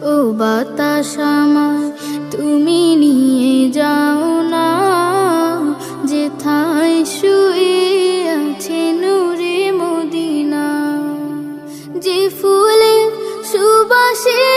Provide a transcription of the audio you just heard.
ও বাতাস আমায় তুমি নিয়ে যাও না, যেথায় শুয়ে আছে নূরে মদিনা। যে ফুলের সুবাসে